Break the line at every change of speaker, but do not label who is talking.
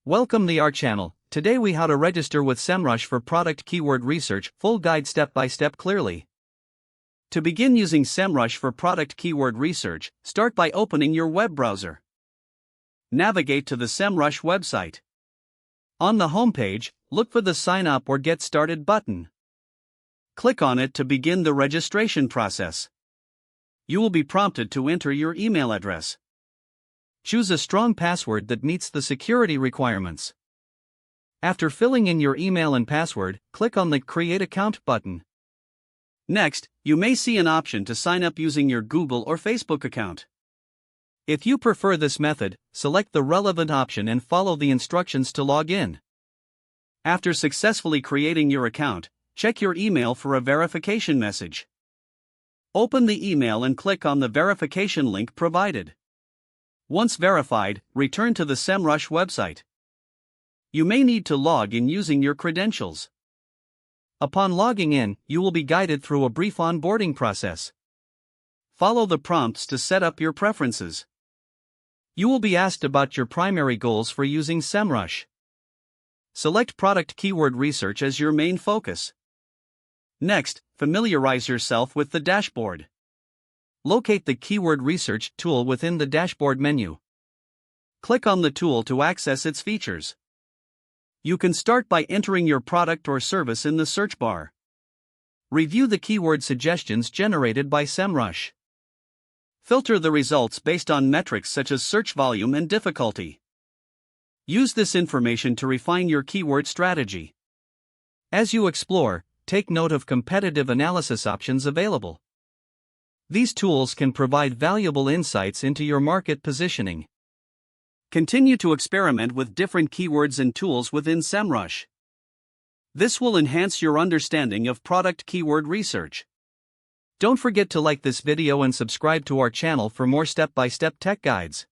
Welcome to our channel. Today we how to register with Semrush for product keyword research, full guide step by step clearly. To begin using Semrush for product keyword research, start by opening your web browser. Navigate to the Semrush website. On the homepage, look for the Sign Up or Get Started button. Click on it to begin the registration process. You will be prompted to enter your email address. Choose a strong password that meets the security requirements. After filling in your email and password, click on the Create Account button. Next, you may see an option to sign up using your Google or Facebook account. If you prefer this method, select the relevant option and follow the instructions to log in. After successfully creating your account, check your email for a verification message. Open the email and click on the verification link provided. Once verified, return to the Semrush website. You may need to log in using your credentials. Upon logging in, you will be guided through a brief onboarding process. Follow the prompts to set up your preferences. You will be asked about your primary goals for using Semrush. Select product keyword research as your main focus. Next, familiarize yourself with the dashboard. Locate the keyword research tool within the dashboard menu. Click on the tool to access its features. You can start by entering your product or service in the search bar. Review the keyword suggestions generated by Semrush. Filter the results based on metrics such as search volume and difficulty. Use this information to refine your keyword strategy. As you explore, take note of competitive analysis options available. These tools can provide valuable insights into your market positioning. Continue to experiment with different keywords and tools within Semrush. This will enhance your understanding of product keyword research. Don't forget to like this video and subscribe to our channel for more step-by-step tech guides.